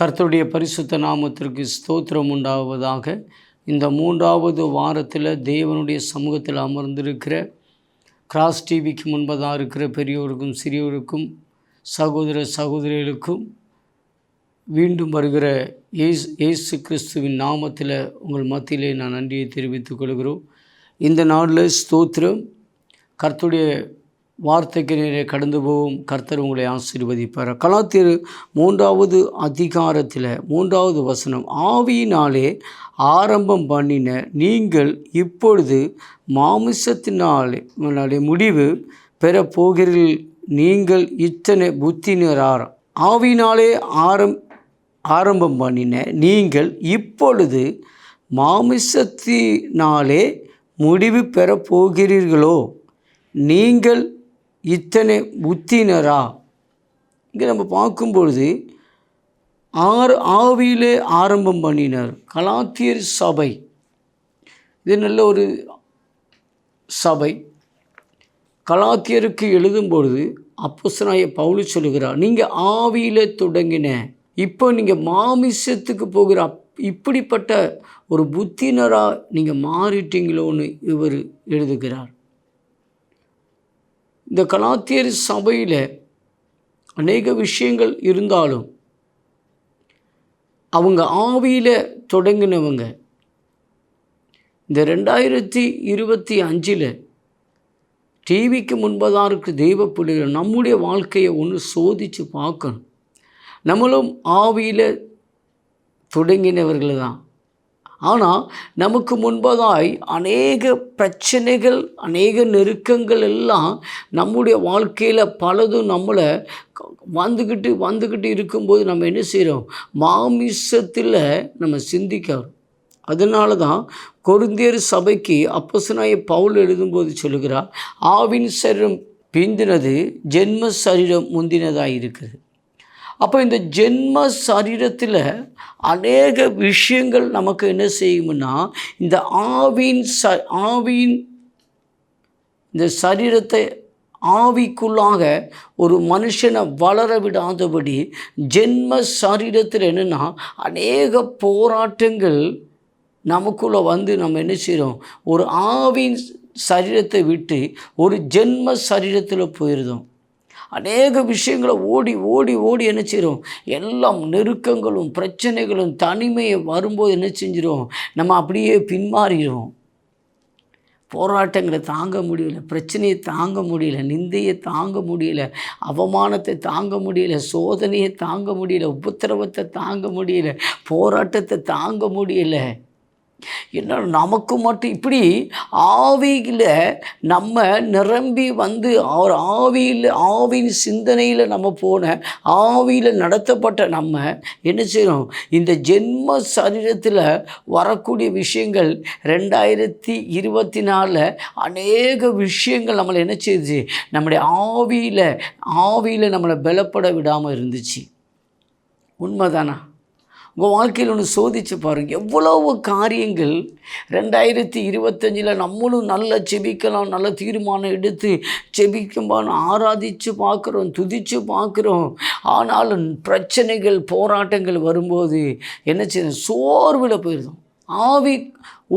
கர்த்தருடைய பரிசுத்த நாமத்திற்கு ஸ்தோத்திரம் உண்டாவதாக. இந்த 3வது வாரத்தில் தேவனுடைய சமூகத்தில் அமர்ந்திருக்கிற கிராஸ் டிவிக்கு முன்பதாக இருக்கிற பெரியோருக்கும் சிறியோருக்கும் சகோதர சகோதரிகளுக்கும் மீண்டும் வருகிற இயேசு கிறிஸ்துவின் நாமத்தில் உங்கள் மத்தியிலே நான் நன்றியை தெரிவித்துக் கொள்கிறோம். இந்த நாளில் ஸ்தோத்திரம். கர்த்தருடைய வார்த்தைக்கு நேரே கடந்து போகும். கர்த்தர் உங்களை ஆசீர்வதிப்பார். கலாத்தியர் 3வது அதிகாரத்தில் 3வது வசனம், ஆவியினாலே ஆரம்பம் பண்ணின நீங்கள் இப்பொழுது மாமிசத்தினாலே முடிவு பெறப்போகிறீர்கள். நீங்கள் இத்தனை புத்தினரார். ஆவியினாலே ஆரம்பம் பண்ணின நீங்கள் இப்பொழுது மாமிசத்தினாலே முடிவு பெறப்போகிறீர்களோ? நீங்கள் இத்தனை புத்தினரா? இங்கே நம்ம பார்க்கும்பொழுது ஆவியிலே ஆரம்பம் பண்ணினார். கலாத்தியர் சபை இது நல்ல ஒரு சபை. கலாத்தியருக்கு எழுதும்பொழுது அப்போஸ்தலனாகிய பவுல் சொல்லுகிறார், நீங்கள் ஆவியிலே தொடங்கின, இப்போ நீங்கள் மாமிசத்துக்கு போகிற இப்படிப்பட்ட ஒரு புத்தினராக நீங்கள் மாறிட்டீங்களோன்னு இவர் எழுதுகிறார். இந்த கலாத்தியர் சபையில் அநேக விஷயங்கள் இருந்தாலும் அவங்க ஆவியில் தொடங்கினவங்க. இந்த 2025 டிவிக்கு முன்பதாக இருக்கிற தெய்வ பிள்ளைகள் நம்முடைய வாழ்க்கையை ஒன்று சோதித்து பார்க்கணும். நம்மளும் ஆவியில் தொடங்கினவர்கள் தான். ஆனால் நமக்கு முன்பதாய் அநேக பிரச்சனைகள், அநேக நெருக்கங்கள் எல்லாம் நம்முடைய வாழ்க்கையில் பலதும் நம்மளை வந்துக்கிட்டு இருக்கும்போது நம்ம என்ன செய்கிறோம்? மாமிசத்தில் நம்ம சிந்திக்கிறோம். அதனால தான் கொரிந்தியர் சபைக்கு அப்போஸ்தலனாகிய பவுல் எழுதும்போது சொல்லுகிறார், ஆவின் சரீரம் பிந்தினது, ஜென்ம சரீரம் முந்தினதாக இருக்குது. அப்போ இந்த ஜென்ம சரீரத்தில் அநேக விஷயங்கள் நமக்கு என்ன செய்யும்னா, இந்த ஆவியின் இந்த சரீரத்தை ஆவிக்குள்ளாக ஒரு மனுஷனை வளர விடாதபடி ஜென்ம சரீரத்தில் என்னென்னா அநேக போராட்டங்கள் நமக்குள்ளே வந்து நம்ம என்ன செய்கிறோம்? ஒரு ஆவின் சரீரத்தை விட்டு ஒரு ஜென்ம சரீரத்தில் போயிடுதோம். அநேக விஷயங்களை ஓடி என்ன செய்கிறோம்? எல்லாம் நெருக்கங்களும் பிரச்சனைகளும் தனிமையை வரும்போது என்ன செஞ்சிடும்? நம்ம அப்படியே பின்மாறிடுவோம். போராட்டங்களை தாங்க முடியல, பிரச்சனையை தாங்க முடியல, நிந்தையை தாங்க முடியல, அவமானத்தை தாங்க முடியல, சோதனையை தாங்க முடியல, உபத்திரவத்தை தாங்க முடியல, போராட்டத்தை தாங்க முடியல. என்ன நமக்கு மட்டும் இப்படி ஆவியில் நம்ம நிரம்பி வந்து அவர் ஆவியின் சிந்தனையில் நம்ம போன, ஆவியில் நடத்தப்பட்ட நம்ம என்ன செய்கிறோம்? இந்த ஜென்ம சரீரத்தில் வரக்கூடிய விஷயங்கள் 2024 அநேக விஷயங்கள் நம்மளை என்ன செய்யுது? நம்முடைய ஆவியில் நம்மளை பலப்பட விடாமல் இருந்துச்சு. உண்மைதானா? உங்கள் வாழ்க்கையில் ஒன்று சோதித்து பாருங்கள். எவ்வளவு காரியங்கள் 2025 நம்மளும் நல்லா செபிக்கலாம், நல்ல தீர்மானம் எடுத்து செபிக்கும்பான்னு ஆராதித்து பார்க்குறோம், துதித்து பார்க்குறோம். ஆனாலும் பிரச்சனைகள், போராட்டங்கள் வரும்போது என்ன செய்யணும்? சோர்வில் போயிடுதோம். ஆவி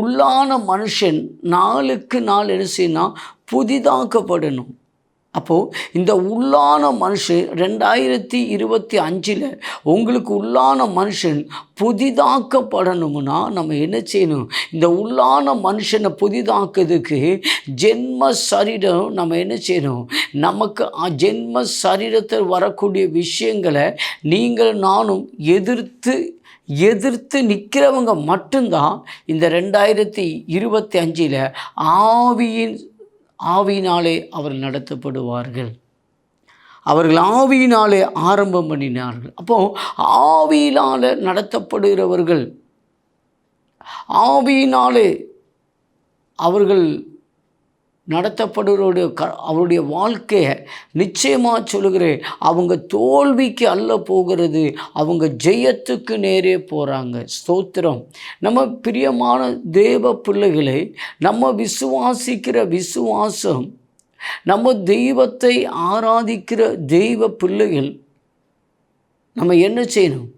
உள்ளான மனுஷன் நாளுக்கு நாள் என்ன செய்யணும்? புதிதாக்கப்படணும். அப்போது இந்த உள்ளான மனுஷன் 2025 உங்களுக்கு உள்ளான மனுஷன் புதிதாக்கப்படணும்னா நம்ம என்ன செய்யணும்? இந்த உள்ளான மனுஷனை புதிதாக்குறதுக்கு ஜென்ம சரீரம் நம்ம என்ன செய்யணும்? நமக்கு ஜென்ம சரீரத்தில் வரக்கூடிய விஷயங்களை நீங்கள் நானும் எதிர்த்து நிற்கிறவங்க மட்டும்தான் இந்த 2025 ஆவியினாலே அவர்கள் நடத்தப்படுவார்கள். அவர்கள் ஆவியினாலே ஆரம்பம் பண்ணினார்கள். அப்போது ஆவியினாலே நடத்தப்படுகிறவர்கள், ஆவியினாலே அவர்கள் அவருடைய வாழ்க்கையை நிச்சயமாக சொல்லுகிறேன், அவங்க தோல்விக்கு அல்ல போகிறது, அவங்க ஜெயத்துக்கு நேரே போகிறாங்க. ஸ்தோத்திரம். நம்ம பிரியமான தேவ பிள்ளைகளை, நம்ம விசுவாசிக்கிற விசுவாசம், நம்ம தெய்வத்தை ஆராதிக்கிற தெய்வ பிள்ளைகள் நம்ம என்ன செய்யணும்?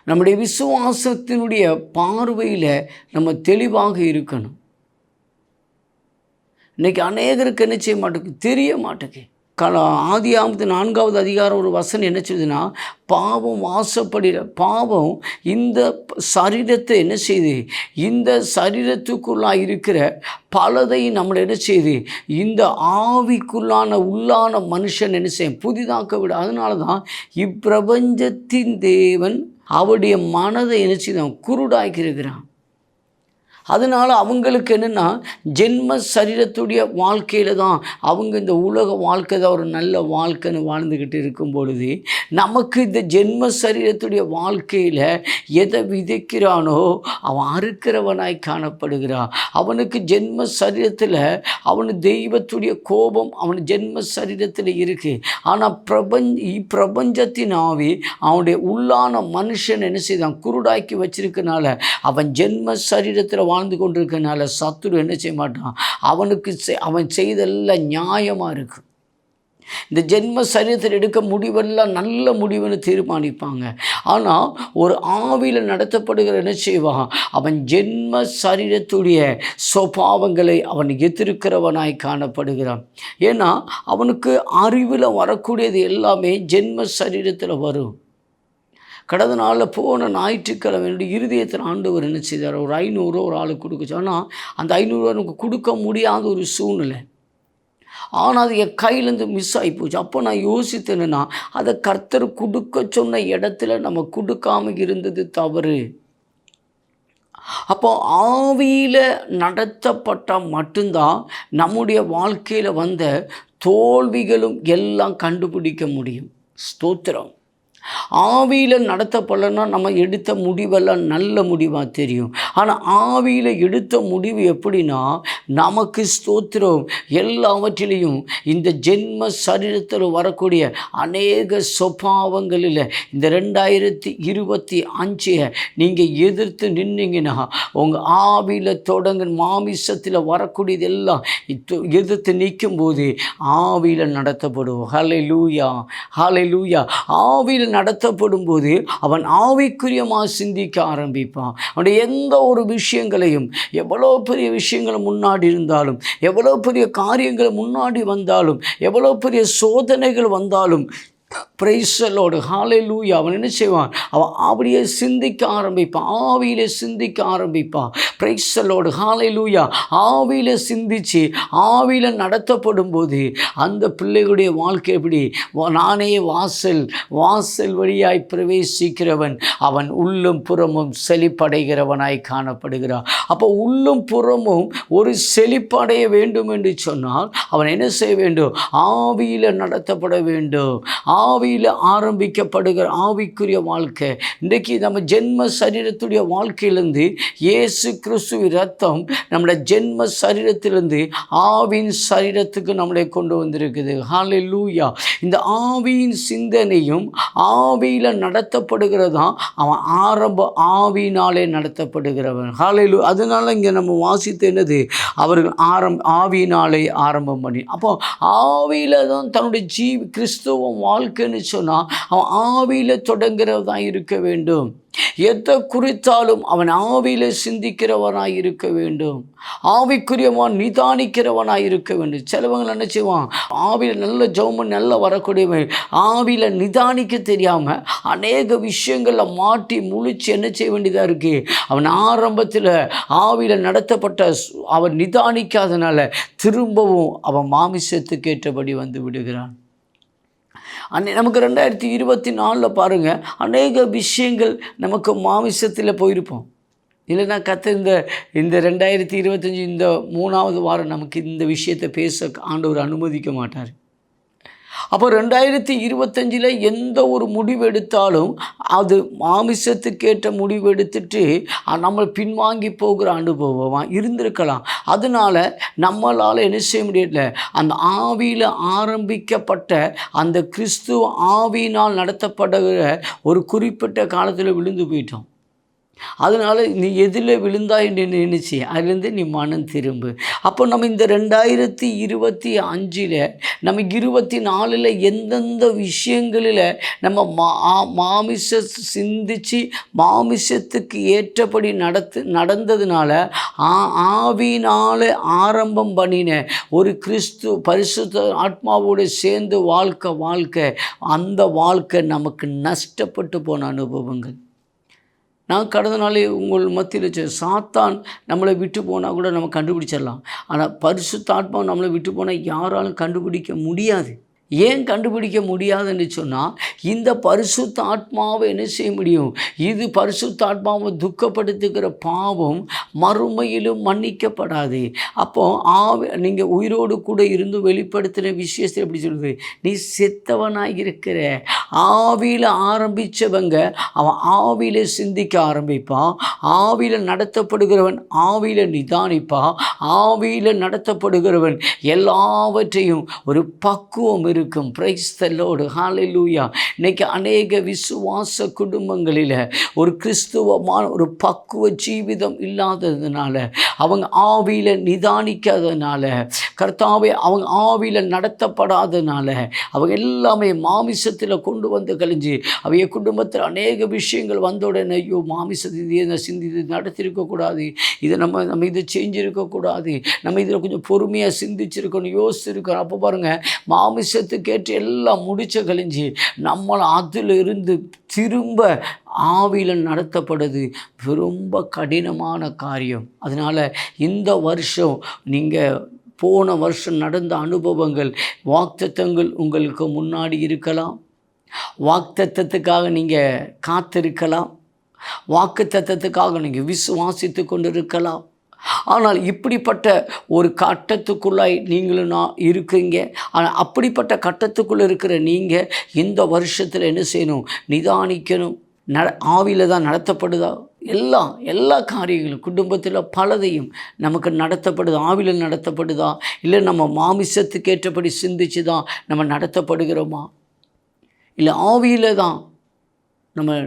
நம்முடைய விசுவாசத்தினுடைய பார்வையில் நம்ம தெளிவாக இருக்கணும். இன்றைக்கி அநேகருக்கு என்ன செய்ய மாட்டேங்குது, தெரிய மாட்டேங்குது. ஆதியாகமத்து 4வது அதிகாரம் ஒரு வசனம் என்ன சொல்லுதுன்னா, பாவம் வாசப்படுகிற பாவம் இந்த சரீரத்தை என்ன செய்யுது, இந்த சரீரத்துக்குள்ளாக இருக்கிற பலதை நம்மளை என்ன செய்யுது, இந்த ஆவிக்குள்ளான உள்ளான மனுஷன் என்ன செய்யும், புதிதாக்க விட. அதனால தான் இப்பிரபஞ்சத்தின் தேவன் அவருடைய மனதை என்ன செய்தான், குருடாக்கி இருக்கிறான். அதனால் அவங்களுக்கு என்னென்னா, ஜென்ம சரீரத்துடைய வாழ்க்கையில் தான் அவங்க இந்த உலக வாழ்க்கை தான் ஒரு நல்ல வாழ்க்கைன்னு வாழ்ந்துக்கிட்டு இருக்கும் பொழுது, நமக்கு இந்த ஜென்ம சரீரத்துடைய வாழ்க்கையில் எதை விதைக்கிறானோ அவன் அறுக்கிறவனாய் காணப்படுகிறான். அவனுக்கு ஜென்ம சரீரத்தில் அவனு தெய்வத்துடைய கோபம் அவன் ஜென்ம சரீரத்தில் இருக்குது. ஆனால் பிரபஞ்சத்தின் ஆவி அவனுடைய உள்ளான மனுஷன் என்ன செய்தான், குருடாக்கி வச்சிருக்கனால அவன் ஜென்ம சரீரத்தில் வாழ்ந்து கொண்டிருக்கனால சத்துரு என்ன செய்ய மாட்டான், அவனுக்கு அவன் செய்தெல்லாம் நியாயமாக இருக்கும். இந்த ஜென்ம சரீரத்தில் எடுக்க முடிவெல்லாம் நல்ல முடிவுன்னு தீர்மானிப்பாங்க. ஆனால் ஒரு ஆவியில் நடத்தப்படுகிற என்ன செய்வான், அவன் ஜென்ம சரீரத்துடைய சுபாவங்களை அவன் எதிர்க்கிறவனாய் காணப்படுகிறான். ஏன்னா அவனுக்கு அறிவில் வரக்கூடியது எல்லாமே ஜென்ம சரீரத்தில் வரும். கடந்த நாளில் போன ஞாயிற்றுக்கிழமை என்னுடைய இருதயத்தில் ஆண்டவர் என்ன செய்தார், ஒரு 500 ஒரு ஆளுக்கு கொடுக்குச்சு. ஆனால் அந்த 500 எனக்கு கொடுக்க முடியாத ஒரு சூழ்நிலை. ஆனால் அது என் கையிலேருந்து மிஸ் ஆகி போச்சு. அப்போ நான் யோசித்தேன்னா, அதை கர்த்தர் கொடுக்க சொன்ன இடத்துல நம்ம கொடுக்காமல் இருந்தது தவறு. அப்போ ஆவியில் நடத்தப்பட்டால் மட்டும்தான் நம்முடைய வாழ்க்கையில் வந்த தோல்விகளும் எல்லாம் கண்டுபிடிக்க முடியும். ஸ்தோத்திரம். ஆவியில் நடத்தப்படலைன்னா நம்ம எடுத்த முடிவெல்லாம் நல்ல முடிவாக தெரியும். ஆனால் ஆவியில் எடுத்த முடிவு எப்படின்னா, நமக்கு ஸ்தோத்திரம் எல்லாவற்றிலையும் இந்த ஜென்ம சரீரத்தில் வரக்கூடிய அநேக சுபாவங்களில் இந்த 2025 நீங்கள் எதிர்த்து நின்னீங்கன்னா, உங்கள் ஆவியில் தொடங்க மாமிசத்தில் வரக்கூடியது எல்லாம் எதிர்த்து நிற்கும்போது ஆவியில் நடத்தப்படும். ஹல்லேலூயா, ஹல்லேலூயா. ஆவியில் நடத்தப்படும் போது அவன் ஆவிக்குரியமாக சிந்திக்க ஆரம்பிப்பான். அவனுடைய எந்த ஒரு விஷயங்களையும், எவ்வளோ பெரிய விஷயங்கள் முன்னாடி இருந்தாலும், எவ்வளோ பெரிய காரியங்கள் முன்னாடி வந்தாலும், எவ்வளோ பெரிய சோதனைகள் வந்தாலும், பிரைஸ் தி லார்ட், ஹல்லேலூயா, அவன் என்ன செய்வான், அவன் அப்படியே சிந்திக்க ஆரம்பிப்பான், ஆவியில் சிந்திக்க ஆரம்பிப்பான். பிரைஸ் தி லார்ட், ஹல்லேலூயா. ஆவியில் சிந்தித்து ஆவியில் நடத்தப்படும் போது அந்த பிள்ளைகளுடைய வாழ்க்கை எப்படி, நானே வாசல் வழியாய் பிரவேசிக்கிறவன் அவன் உள்ளும் புறமும் செழிப்படைகிறவனாய் காணப்படுகிறான். அப்போ உள்ளும் புறமும் ஒரு செழிப்படைய வேண்டும் என்று சொன்னால் அவன் என்ன செய்ய வேண்டும், ஆவியில் நடத்தப்பட வேண்டும். ஆவியில் ஆரம்பிக்கப்படுகிற ஆவிக்குரிய வாழ்க்கை. இன்றைக்கு நம்ம ஜென்ம சரீரத்துடைய வாழ்க்கையிலிருந்து இயேசு கிறிஸ்துவின் ரத்தம் நம்முடைய ஜென்ம சரீரத்திலிருந்து ஆவியின் சரீரத்துக்கு நம்மளை கொண்டு வந்திருக்குது. ஹல்லேலூயா. இந்த ஆவியின் சிந்தனையும் ஆவியில் நடத்தப்படுகிறதான் அவன் ஆரம்ப ஆவியினாலே நடத்தப்படுகிறவன். ஹல்லேலூயா. அதனால இங்கே நம்ம வாசித்து என்னது, அவர்கள் ஆவியினாலே ஆரம்பம் பண்ணி, அப்போ ஆவியில் தான் தன்னுடைய கிறிஸ்துவ வாழ்க்கைன்னு சொன்னால் அவன் ஆவியில் தொடங்குறதான் இருக்க வேண்டும். எதை குறித்தாலும் அவன் ஆவியில் சிந்திக்கிறவனாய் இருக்க வேண்டும். ஆவிக்குரியவன் நிதானிக்கிறவனாய் இருக்க வேண்டும். சிலவங்க என்ன செய்வான், ஆவியில் நல்ல ஜெபம் நல்ல வரக்கூடியவன் ஆவியில் நிதானிக்க தெரியாமல் அநேக விஷயங்களில் மாட்டி முழிச்சு என்ன செய்ய வேண்டியதாக இருக்குது. அவன் ஆரம்பத்தில் ஆவியில் நடத்தப்பட்ட அவன் நிதானிக்காதனால திரும்பவும் அவன் மாமிசத்துக்கு ஏற்றபடி வந்து விடுகிறான். நமக்கு 2024 பாருங்கள், அநேக விஷயங்கள் நமக்கு மாமிசத்தில் போயிருப்போம். இல்லைன்னா இந்த 2025 இந்த 3வது வாரம் நமக்கு இந்த விஷயத்தை பேச ஆண்டவர் அனுமதிக்க மாட்டார். அப்போ 2025 எந்த ஒரு முடிவு எடுத்தாலும் அது மாமிசத்துக்கேற்ற முடிவு எடுத்துட்டு நம்ம பின்வாங்கி போகிற அனுபவமாக இருந்திருக்கலாம். அதனால் நம்மளால் என்ன செய்ய முடியல, அந்த ஆவியில் ஆரம்பிக்கப்பட்ட அந்த கிறிஸ்துவ ஆவியினால் நடத்தப்படுகிற ஒரு குறிப்பிட்ட காலத்தில் விழுந்து போயிட்டோம். அதனால் நீ எதில் விழுந்தா என்று நினைச்சி அதுலேருந்து நீ மனம் திரும்பு. அப்போ நம்ம இந்த 2025 நம்ம 24 எந்தெந்த விஷயங்களில் நம்ம மாமிச சிந்திச்சு மாமிசத்துக்கு ஏற்றபடி நடந்ததுனால ஆவியினால் ஆரம்பம் பண்ணின ஒரு பரிசுத்த ஆத்மாவோடு சேர்ந்து வாழ்க்கை அந்த வாழ்க்கை நமக்கு நஷ்டப்பட்டு போன அனுபவங்கள். நான் கடந்த நாளே உங்கள் மத்தியில் சாத்தான் நம்மளை விட்டு போனால் கூட நம்ம கண்டுபிடிச்சிடலாம். ஆனால் பரிசுத்த ஆத்மா நம்மளை விட்டு போனால் யாராலும் கண்டுபிடிக்க முடியாது. ஏன் கண்டுபிடிக்க முடியாதுன்னு சொன்னால், இந்த பரிசுத்த ஆத்மாவை என்ன செய்ய முடியும்? இது பரிசுத்த ஆத்மாவை துக்கப்படுத்துகிற பாவம் மறுமையிலும் மன்னிக்கப்படாது. அப்போது நீங்கள் உயிரோடு கூட இருந்து வெளிப்படுத்தின விஷயத்தை எப்படி சொல்லுது? நீ செத்தவனாக இருக்கிற. ஆவியில் ஆரம்பித்தவங்க அவன் ஆவியில் சிந்திக்க ஆரம்பிப்பான். ஆவியில் நடத்தப்படுகிறவன் ஆவியில் நிதானிப்பான். ஆவியில் நடத்தப்படுகிறவன் எல்லாவற்றையும் ஒரு பக்குவம் இருக்கும். பிரைஸ் தி லார்ட், ஹல்லேலூயா. இன்னைக்கு அநேக விசுவாச குடும்பங்களில் ஒரு கிறிஸ்துவமான ஒரு பக்குவ ஜீவிதம் இல்லாததுனால, அவங்க ஆவியில் நிதானிக்காததுனால, கர்த்தாவே அவங்க ஆவியில் நடத்தப்படாததுனால, அவங்க எல்லாமே மாமிசத்தில் கொண்டு வந்து கழிஞ்சு அவங்க குடும்பத்தில் அநேக விஷயங்கள் வந்த உடனே, ஐயோ மாமிசத்தை இதை சிந்தித்து நடத்திருக்கக்கூடாது, இதை நம்ம இதை செஞ்சுருக்கக்கூடாது, நம்ம இதில் கொஞ்சம் பொறுமையாக சிந்திச்சிருக்கணும், யோசிச்சிருக்கணும். அப்போ பாருங்கள், மாமிசத்துக்கேற்று எல்லாம் முடிச்ச கழிஞ்சு நம்மளை அதில் இருந்து திரும்ப ஆவியில் நடத்தப்படுது ரொம்ப கடினமான காரியம். அதனால் இந்த வருஷம் நீங்கள் போன வருஷம் நடந்த அனுபவங்கள், வாக்குத்தத்தங்கள் உங்களுக்கு முன்னாடி இருக்கலாம். வாக்குத்தத்தத்துக்காக நீங்கள் காத்திருக்கலாம். வாக்குத்தத்தத்துக்காக நீங்கள் விசுவாசித்து கொண்டு இருக்கலாம். ஆனால் இப்படிப்பட்ட ஒரு கட்டத்துக்குள்ளாய் நீங்களும் நான் இருக்கீங்க. ஆனால் அப்படிப்பட்ட கட்டத்துக்குள்ளே இருக்கிற நீங்கள் இந்த வருஷத்தில் என்ன செய்யணும்? நிதானிக்கணும். ஆவியில் தான் நடத்தப்படுதா? எல்லா காரியங்களும் குடும்பத்தில் பலதையும் நமக்கு நடத்தப்படுது. ஆவியில் நடத்தப்படுதா? இல்லை நம்ம மாமிசத்துக்கு ஏற்றபடி சிந்திச்சு தான் நம்ம நடத்தப்படுகிறோமா? இல்லை ஆவியில் தான் நம்ம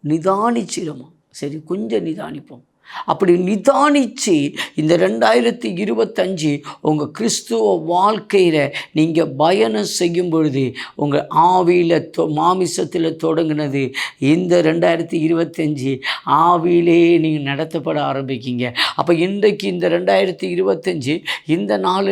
நிதானிச்சிரோமா? சரி, கொஞ்சம் நிதானிப்போம். அப்படி நிதானித்து இந்த 2025 உங்கள் கிறிஸ்துவ வாழ்க்கையில் நீங்கள் பயணம் செய்யும் பொழுது உங்கள் ஆவியில் மாமிசத்தில் தொடங்கினது இந்த 2025 ஆவியிலே நீங்கள் நடத்தப்பட ஆரம்பிக்கிங்க. அப்போ இன்றைக்கு இந்த 2025 இந்த நாள்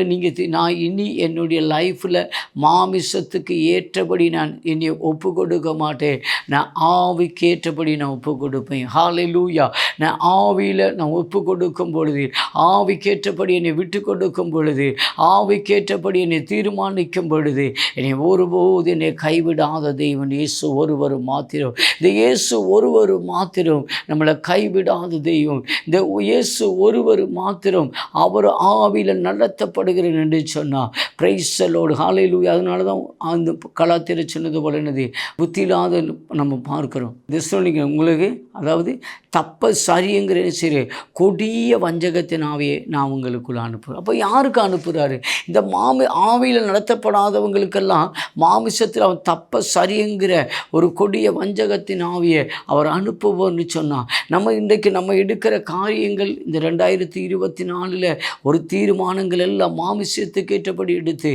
நான் இனி என்னுடைய லைஃப்பில் மாமிசத்துக்கு ஏற்றபடி நான் என்னை ஒப்பு கொடுக்க மாட்டேன். நான் ஆவிக்கு ஏற்றபடி நான் ஒப்பு கொடுப்பேன். ஹல்லேலூயா. நான் ஆவியில் நான் ஒப்பு கொடுக்கும் பொழுது, ஆவிக்கேற்றபடி என்னை விட்டு கொடுக்கும் பொழுது, ஆவிக்கேற்றபடி என்னை தீர்மானிக்கும் பொழுது, என்னை ஒருபோது என்னை கைவிடாத தெய்வன் இயேசு ஒருவர் மாத்திரம். இந்த இயேசு ஒருவர் மாத்திரம் நம்மளை கைவிடாத தெய்வம். இந்த இயேசு ஒருவர் மாத்திரம் அவர் ஆவியில் நடத்தப்படுகிறேன் என்று சொன்னார். பிரைஸ் தி லார்ட், ஹல்லேலூயா. அதனால தான் அந்த கலாத்திர சொன்னது போல என்னது புத்தியில்லாத நம்ம பார்க்குறோம். தெசலோனிக்கேயர் உங்களுக்கு அதாவது தப்ப சரிங்கிற சரி கொடிய வஞ்சகத்தின் ஆவியை நான் உங்களுக்குள்ள அனுப்புகிறேன். அப்போ யாருக்கு அனுப்புகிறாரு? இந்த ஆவியில் நடத்தப்படாதவங்களுக்கெல்லாம் மாமிசத்தில் அவன் தப்ப சரிங்கிற ஒரு கொடிய வஞ்சகத்தின் ஆவியை அவர் அனுப்புவோன்னு சொன்னால், நம்ம இன்றைக்கு நம்ம எடுக்கிற காரியங்கள் இந்த 2024 ஒரு தீர்மானங்கள் எல்லாம் மாமிசத்துக்கு ஏற்றபடி எடுத்து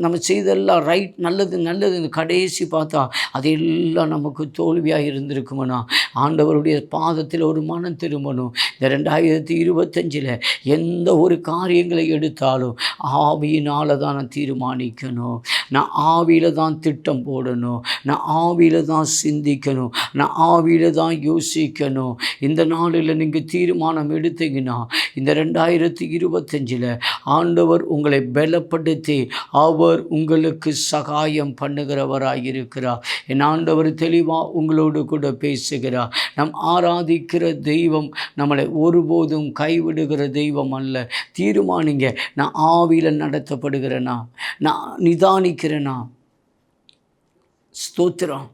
நம்ம செய்தெல்லாம் ரைட், நல்லது கடைசி பார்த்தா அதெல்லாம் நமக்கு தோல்வியாக இருந்திருக்குமோனா, ஆண்டவருடைய பாதத்தில் ஒரு மனம் திரும்பணும். இந்த 2025 எந்த ஒரு காரியங்களை எடுத்தாலும் ஆவியினால் தான் நான் தீர்மானிக்கணும். நான் ஆவியில் தான் திட்டம் போடணும். நான் ஆவியில் தான் சிந்திக்கணும். நான் ஆவியில் தான் யோசிக்கணும். இந்த நாளில் நீங்கள் தீர்மானம் எடுத்தீங்கன்னா இந்த 2025 ஆண்டவர் உங்களை பலப்படுத்தி அவர் உங்களுக்கு சகாயம் பண்ணுகிறவராக இருக்கிறார். என் ஆண்டவர் தெளிவாக உங்களோடு கூட பேசுகிறார். நம் ஆராதிக்கிற தெய்வம் நம்மளை ஒருபோதும் கைவிடுகிற தெய்வம் அல்ல. தீர்மானிங்க, நான் ஆவியில் நடத்தப்படுகிறேனா, நான் நிதானிக்கிறேனா. ஸ்தோத்திரம்,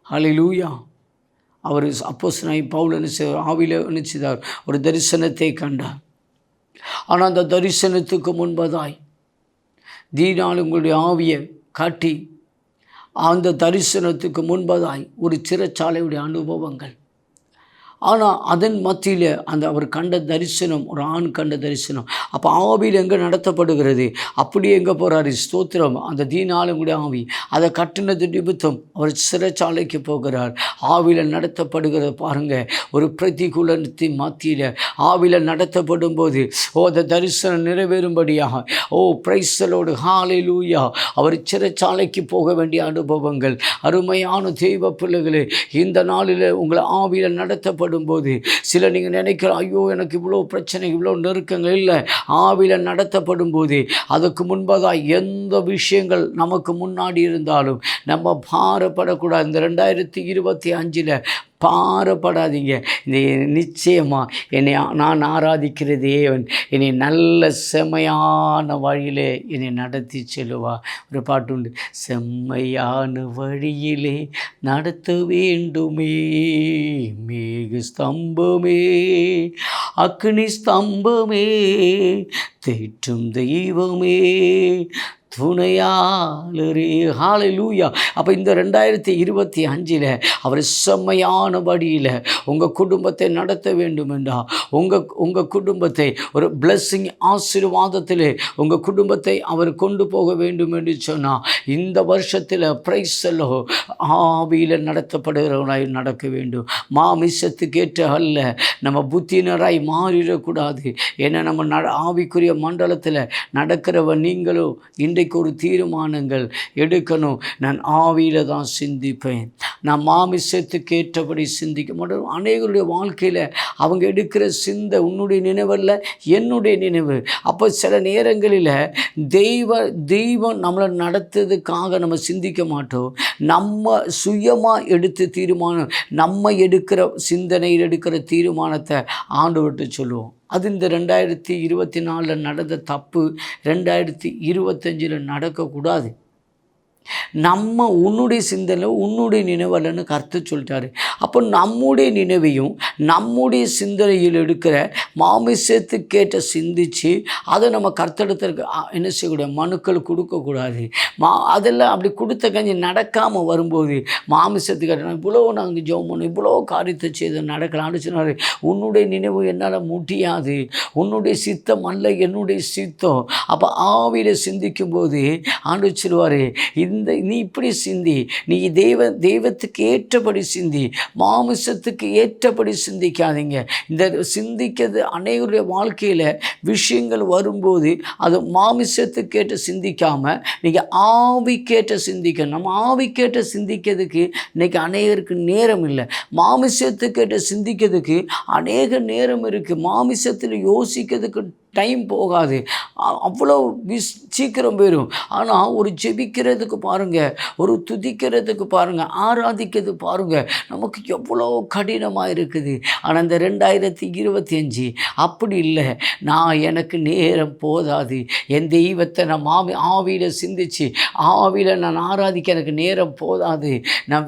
ஹல்லேலூயா. அவர் அப்போஸ்தலனாகிய பவுல் ஆவியில் நினைச்சார், ஒரு தரிசனத்தை கண்டார். ஆனால் அந்த தரிசனத்துக்கு முன்பதாய் தீனால் உங்களுடைய ஆவியை காட்டி அந்த தரிசனத்துக்கு முன்பதாய் ஒரு சிறைச்சாலையுடைய அனுபவங்கள். ஆனால் அதன் மத்தியில் அவர் கண்ட தரிசனம், ஒரு ஆண் கண்ட தரிசனம். அப்போ ஆவியில் எங்கே நடத்தப்படுகிறது? அப்படியே எங்கே போகிறாரு? ஸ்தோத்திரம். அந்த தீனாளுடைய ஆவி அதை கட்டினது நிமித்தம் அவர் சிறைச்சாலைக்கு போகிறார். ஆவியில் நடத்தப்படுகிறது பாருங்கள். ஒரு பிரதிகூலத்தின் மத்தியில் ஆவியில் நடத்தப்படும் போது அந்த தரிசனம் நிறைவேறும்படியாக பிரைஸ்தலோடு ஹல்லேலூயா அவர் சிறைச்சாலைக்கு போக வேண்டிய அனுபவங்கள். அருமையான தெய்வ பிள்ளைகளே, இந்த நாளில் உங்களை ஆவியில் நடத்தப்படும் போது சில நீங்கள் நினைக்கிற, ஐயோ எனக்கு இவ்வளோ பிரச்சனை, இவ்வளோ நெருக்கங்கள். இல்லை, ஆவியில் நடத்தப்படும் போது அதுக்கு முன்பதாக எந்த விஷயங்கள் நமக்கு முன்னாடி இருந்தாலும் நம்ம பாரப்படக்கூடாது. இந்த 2025 பாரப்படாதீங்க. இந்த நிச்சயமாக என்னை நான் ஆராதிக்கிற தேவன் என்னை நல்ல செம்மையான வழியிலே என்னை நடத்தி செல்லுவா. ஒரு பாட்டு உண்டு, செம்மையான வழியிலே நடத்த வேண்டுமே மேக ஸ்தம்பமே அக்னி ஸ்தம்பமே தேற்றும் தெய்வமே துணையாளரே. ஹல்லேலூயா. அப்போ இந்த 2025 அவர் செம்மையான வழியில் உங்கள் குடும்பத்தை நடத்த வேண்டும் என்றால், உங்கள் குடும்பத்தை ஒரு பிளஸ்ஸிங் ஆசீர்வாதத்தில் உங்கள் குடும்பத்தை அவர் கொண்டு போக வேண்டும் என்று சொன்னால், இந்த வருஷத்தில் பிரைஸ்ஸலோ ஆவியில் நடத்தப்படுகிறவனாய் நடக்க வேண்டும். மாமிசத்துக்கு ஏற்ற அல்ல, நம்ம புத்தினராய் மாறிடக்கூடாது. ஏன்னா நம்ம ஆவிக்குரிய மண்டலத்தில் நடக்கிறவன் நீங்களும் இன்றைக்கு ஒரு தீர்மானங்கள் எடுக்கணும். நான் ஆவியில் தான் சிந்திப்பேன், நான் மாமிசத்துக்கு ஏற்றபடி சிந்திக்க மாட்டேன். அநேகருடைய வாழ்க்கையில் அவங்க எடுக்கிற சிந்தை உன்னுடைய நினைவல்ல, என்னுடைய நினைவு. அப்போ சில நேரங்களில் தெய்வம் நம்மளை நடத்துறதுக்காக நம்ம சிந்திக்க மாட்டோம். நம்ம சுயமாக எடுத்த தீர்மானம், நம்ம எடுக்கிற சிந்தனையில் எடுக்கிற தீர்மானத்தை ஆண்டவர்கிட்ட சொல்லுவோம். அது இந்த 2024 நடந்த தப்பு 2025 நடக்கக்கூடாது. நம்ம உன்னுடைய சிந்தனை உன்னுடைய நினைவல்லன்னு கர்த்தர் சொல்லிட்டாரு. அப்போ நம்முடைய நினைவையும் நம்முடைய சிந்தனையில் எடுக்கிற மாமிசத்துக்கேற்ற சிந்தித்து அதை நம்ம கர்த்தரிடத்திற்கு என்ன செய்யக்கூடாது? மனுக்கள் கொடுக்கக்கூடாது. அதெல்லாம் அப்படி கொடுத்த கஞ்சி நடக்காமல் வரும்போது மாமிசத்துக்கு இவ்வளோ நாங்கள் ஜெபம் பண்ணோம், இவ்வளோ காரியத்தை செய்து நடக்கலாம்னு சொன்னார். உன்னுடைய நினைவு என்னால் முடியாது, உன்னுடைய சித்தம் அல்ல என்னுடைய சித்தம். அப்போ ஆவியில் சிந்திக்கும்போது ஆண்டவர் சொல்லுவார், நீ இப்படி சிந்தி, நீ தெய்வத்துக்கு ஏற்றபடி சிந்தி, மாமிசத்துக்கு ஏற்றபடி சிந்திக்காதீங்க. இந்த சிந்திக்கிறது அநேகருடைய வாழ்க்கையில் விஷயங்கள் வரும்போது அது மாமிசத்துக்கேற்ற சிந்திக்காமல் நீங்கள் ஆவிக்கேற்ற சிந்திக்கணும். நம்ம ஆவிக்கேற்ற சிந்திக்கிறதுக்கு இன்றைக்கி அநேகருக்கு நேரம் இல்லை. மாமிசத்துக்கேற்ற சிந்திக்கிறதுக்கு அநேக நேரம் இருக்குது. மாமிசத்தில் யோசிக்கிறதுக்கு டைம் போகாது, அவ்வளோ சீக்கிரம் போயிடும். ஆனால் ஒரு ஜெபிக்கிறதுக்கு பாருங்கள், ஒரு துதிக்கிறதுக்கு பாருங்கள், ஆராதிக்கிறது பாருங்கள், நமக்கு எவ்வளோ கடினமாக இருக்குது. ஆனால் இந்த 2025 அப்படி இல்லை. எனக்கு நேரம் போதாது, என் தெய்வத்தை நான் ஆவியில் சிந்திச்சு ஆவியில் நான் ஆராதிக்க எனக்கு நேரம் போதாது, நான்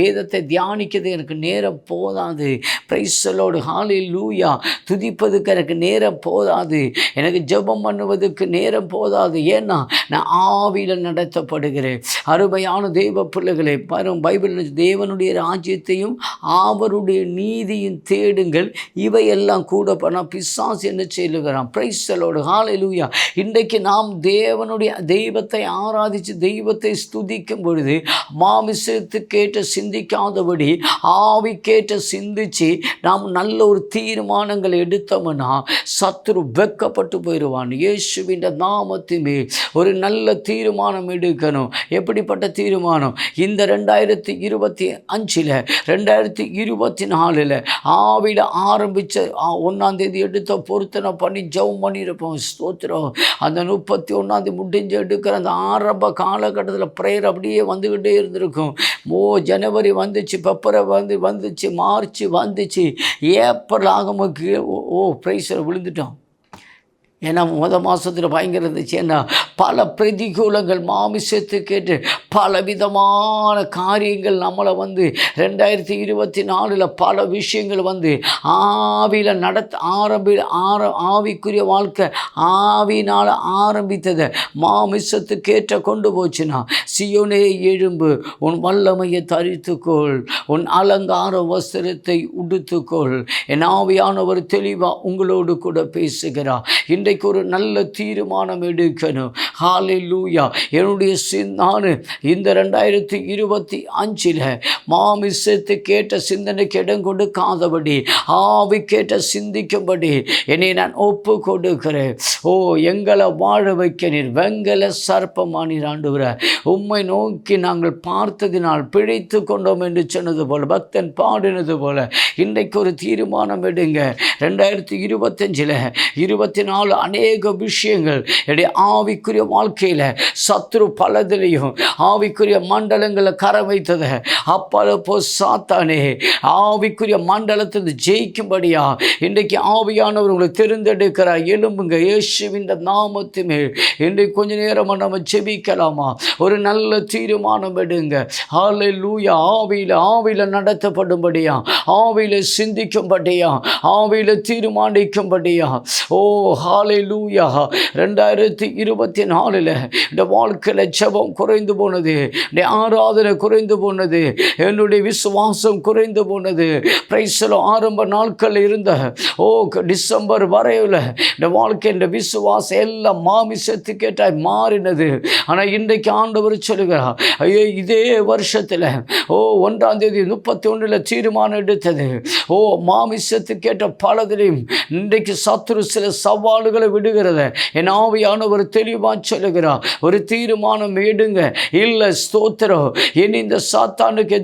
வேதத்தை தியானிக்கிறது எனக்கு நேரம் போதாது, பிரைஸ் தி லார்ட் ஹல்லேலூயா துதிப்பதுக்கு எனக்கு நேரம் போதாது, எனக்கு ஜெபம் பண்ணுவதற்கு நேரம் போதாது. ஏன்னா நான் ஆவியில் நடத்தப்படுகிறேன். அருமையான தெய்வ பிள்ளைகளை பாருங்கள், பைபிள் தேவனுடைய ராஜ்யத்தையும் அவருடைய நீதியும் தேடுங்கள், இவையெல்லாம் கூட பண்ணால் பிசாசு என்ன செய்கிறான்? பிரைஸ் தி லார்ட் ஹல்லேலூயா. இன்றைக்கு நாம் தேவனுடைய தெய்வத்தை ஆராதித்து தெய்வத்தை ஸ்துதிக்கும் பொழுது மாமிசத்துக்கேற்ற சிந்திக்காதபடி ஆவிக்கேற்ற சிந்திச்சு நாம் நல்ல ஒரு தீர்மானங்களை எடுத்தோம்னா சத்துரு வெக்கப்பட்டு போயிடுவான். இயேசுவின் நாமத்திலே ஒரு நல்ல தீர்மானம் எடுக்கணும். எப்படிப்பட்ட தீர்மானம்? இந்த 2025 2024 ஆவியில் ஆரம்பித்த 1ஆம் தேதி எடுத்த பொருத்தனை பண்ணி ஜெபம் பண்ணியிருப்போம். ஸ்தோத்திரம். அந்த 31ஆம் முடிஞ்சு எடுக்கிற அந்த ஆரம்ப காலகட்டத்தில் ப்ரேயர் அப்படியே வந்துக்கிட்டே இருந்திருக்கும். ஜனவரி வந்துச்சு, பிப்ரவரி வந்துச்சு, மார்ச் வந்துச்சு, ஏப்ரல் ஆகமுக்கு பிரைஸில் விழுந்துட்டோம். ஏன்னா மாதத்தில் பயங்கர இருந்துச்சு. ஏன்னா பல பிரதிகூலங்கள் மாமிசத்துக்கேற்று பலவிதமான காரியங்கள் நம்மளை 2024 பல விஷயங்கள் ஆவியில் ஆவிக்குரிய வாழ்க்கை ஆவினால் ஆரம்பித்ததை மாமிசத்துக்கேற்ற கொண்டு போச்சுன்னா, சியோனே எழும்பு, உன் வல்லமையை தரித்துக்கொள், உன் அலங்கார வஸ்திரத்தை உடுத்துக்கொள். என் ஆவியானவர் தெளிவாக உங்களோடு கூட பேசுகிறார். இன்றைக்கு ஒரு நல்ல தீர்மானம் எடுக்கணும். ஹல்லேலூயா. என்னுடைய நான் இந்த 2025 மாமிசத்து கேட்ட சிந்தனைக்கு இடம் கொடுக்காதபடி ஆவி கேட்ட சிந்திக்கும்படி என்னை நான் ஒப்பு கொடுக்கிறேன். எங்களை வாழ வைக்க நீர் வெங்கல சர்ப்பமானீர் ஆண்டவரே. உம்மை நோக்கி நாங்கள் பார்த்ததினால் பிழைத்து கொண்டோம் என்று சொன்னது போல, பக்தன் பாடினது போல இன்றைக்கு ஒரு தீர்மானம் எடுங்க. 2025 24 அநேக விஷயங்கள் என்னுடைய ஆவிக்குரிய வாழ்க்கையில் சத்ரு பலதிலையும் ஆவிக்குரிய மண்டலங்களை கரை வைத்ததை அப்போ சாத்தானே ஆவிக்குரிய மண்டலத்தை ஜெயிக்கும்படியா இன்றைக்கு ஆவியானவர் உங்களை தெரிந்தெடுக்கிறார். எழும்புங்க, இயேசுவின் நாமத்துமே. இன்றைக்கு கொஞ்ச நேரம் நம்ம ஜெபிக்கலாமா? ஒரு நல்ல தீர்மானம் எடுங்க. ஹல்லேலூயா. ஆவியில் நடத்தப்படும்படியா, ஆவியில் சிந்திக்கும்படியா, ஆவியில் தீர்மானிக்கும்படியா. ஹல்லேலூயா. 2024 இந்த வாழ்க்கையில் ஜெபம் குறைந்து போனது, ஆராதனை குறைந்து போனது, என்னுடைய விசுவாசம் குறைந்து போனது. பிரைஸ்ல ஆரம்ப நாட்கள் இருந்த டிசம்பர் வரையில் இந்த வாழ்க்கை இந்த விசுவாசம் எல்லாம் மாமிசத்துக்கேட்டாய் மாறினது. ஆனால் இன்றைக்கு ஆண்டவர் சொல்லுகிறார், இதே வருஷத்தில் 1ஆம் தேதி 31 தீர்மானம் எடுத்தது. மாமிசத்துக்கேட்ட பலதிலையும் இன்றைக்கு சத்துரு சில சவால்களை விடுகிறத என் ஆவியானவர் தெளிவாக சொல்லுகிறார். ஒரு தீர்மானம் எடுங்க. இல்லை ஸ்தோத்திரம், இனி இந்த சாத்தானுக்கு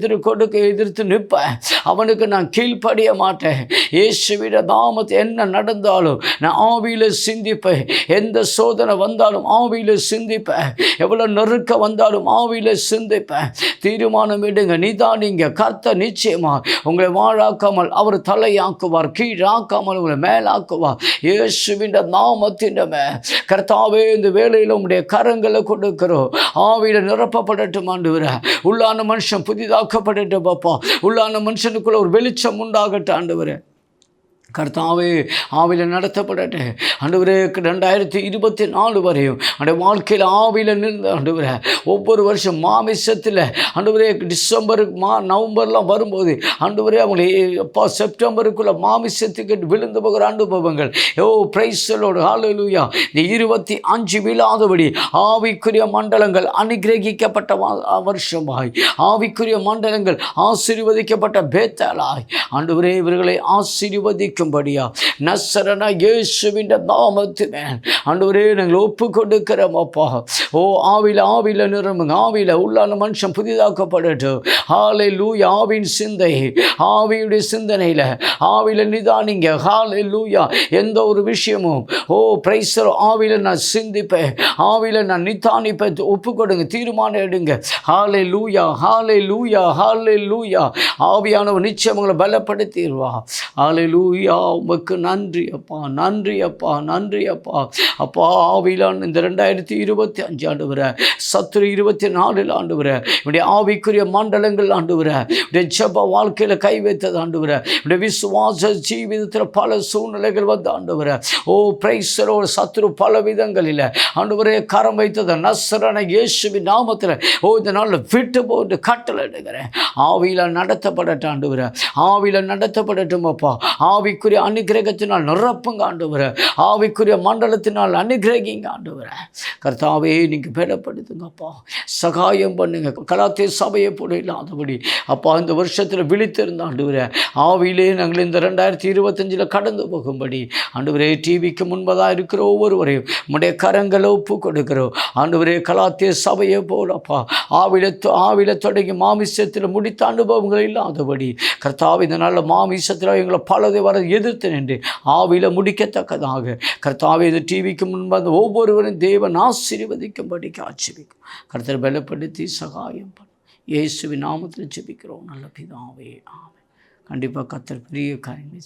எதிர்த்து நிற்பேன், அவனுக்கு நான் கீழ்ப்படிய மாட்டேன். இயேசுவின் நாமத்தை என்ன நடந்தாலும் நான் ஆவியில் சிந்திப்பேன். எந்த சோதனை வந்தாலும் ஆவியில் சிந்திப்பேன். எவ்வளோ நெருக்க வந்தாலும் ஆவியில் சிந்திப்பேன். தீர்மானம் எடுங்க, நிதானிங்க. கர்த்தர் நிச்சயமா உங்களை வாழாக்காமல் அவர் தலையாக்குவார், கீழாக்காமல் உங்களை மேலாக்குவார். இயேசுவின் நாமத்தின் கர்த்தாவே, இந்த வேளையில் உங்களுடைய கரங்களை கொடுக்கிறோம். ஆவியில் நிரப்பப்படட்டும் ஆண்டவரே. உள்ளான மனுஷன் புதிதாக்கப்படட்டும் பாப்பா. உள்ளான மனுஷனுக்குள்ள ஒரு வெளிச்சம் உண்டாகட்டும் ஆண்டவரே. கர்த்தாவே, ஆவியில் நடத்தப்படட்டு ஆண்டவரே. 2024 வரையும் அந்த வாழ்க்கையில் ஆவியில் நின்று ஆண்டவரே. ஒவ்வொரு வருஷம் மாமிசத்தில் ஆண்டவரே நவம்பர்லாம் வரும்போது ஆண்டவரே அவங்களே செப்டம்பருக்குள்ள மாமிசத்துக்கு விழுந்து போகிற அனுபவங்கள் பிரைஸலோடு. ஹல்லேலூயா. இந்த 25 விழாதபடி ஆவிக்குரிய மண்டலங்கள் அனுகிரகிக்கப்பட்ட வருஷமாய், ஆவிக்குரிய மண்டலங்கள் ஆசீர்வதிக்கப்பட்ட பேத்தலாய் ஆண்டவரே இவர்களை ஆசீர்வதிக்கும் நசரனா இயேசுவின் நாமத்திலே ஆண்டவரே நாங்கள் ஒப்பு கொடுக்கிறோம் அப்பா. ஆவியில் நிரம்புங்க. ஆவியில் உள்ளான மனுஷன் புதிதாக்கப்படட்டும். ஹல்லேலூயா. ஆவியின் சிந்தை, ஆவியுடைய சிந்தனையில் ஆவியில் நிதானிங்க. ஹல்லேலூயா. எந்த ஒரு விஷயமும் பிரைஸர் ஆவியில் நான் சிந்திப்பேன், ஆவியில் நான் நிதானிப்பேன். ஒப்பு கொடுங்க, தீர்மானம் எடுங்க. ஹல்லேலூயா. ஹல்லேலூயா. ஹல்லேலூயா. ஆவியானவர் நிச்சயம் உங்களை பலப்படுத்திடுவா. ஹல்லேலூயா. உமக்கு நன்றி அப்பா, நன்றி அப்பா, நன்றி அப்பா. அப்பா ஆவிலான் இந்த 2025 ஆண்டவரே, சத்துரு 24 ஆண்டவரே, இப்படி ஆவிக்குரிய மண்டலங்கள் ஆண்டவரே, இப்படி ஜெப வாழ்க்கையில் கை வைத்தது ஆண்டவரே, இப்படி விசுவாச ஜீவிதத்தில் பல சூழ்நிலைகள் வந்து ஆண்டவரே. பிரைஸரோ சத்துரு பல விதங்களில் ஆண்டவரே கரம் வைத்தது நசரன இயேசுவின் நாமத்தில் இந்த நாளில் விட்டு போட்டு கட்டளை எடுக்கிறேன். ஆவியில் நடத்தப்படட்டும் ஆண்டவரே. ஆவியில் நடத்தப்படட்டும் அப்பா. ஆவிக்குரிய அனுகிரகத்தினால் நிரப்புங்க ஆண்டவரே. ஆவிக்குரிய மண்டலத்தினால் அனுகிரகிங்க ஆண்டவரே. கர்த்தாவே நீங்கள் பலப்படுத்துங்கப்பா, சகாயம் பண்ணுங்க. கலாத்திய சபையை போல இல்லாதபடி அப்பா இந்த வருஷத்தில் விழித்திருந்த ஆண்டவரே, ஆவியிலே நாங்கள் இந்த 2025 கடந்து போகும்படி ஆண்டவரே டிவிக்கு முன்பதாக இருக்கிற ஒவ்வொருவரையும் உம்முடைய கரங்களை ஒப்பு கொடுக்கிறோம் ஆண்டவரே. கலாத்திய சபையை போலப்பா ஆவில தொடங்கி மாமிசத்தில் முடித்த அனுபவங்கள் இல்லாதபடி கர்த்தாவே இந்த நாளில் மாமிசத்தில் எங்களை பலதை வர எதிர்த்து நின்று ஆவியில் முடிக்கத்தக்கதாக கர்த்தாவே இந்த டிவிக்கு முன்பாக ஒவ்வொருவரும் தேவன் ஆசீர்வதிக்கும்படி ஆட்சிபிக்கும். கர்த்தர் பலப்படுத்தி சகாயம் பண்ண இயேசுவின் நாமத்தில் ஜெபிக்கிறோம் நல்ல பிதாவே, ஆமென். கண்டிப்பாக கர்த்தர் பெரிய காரியங்களை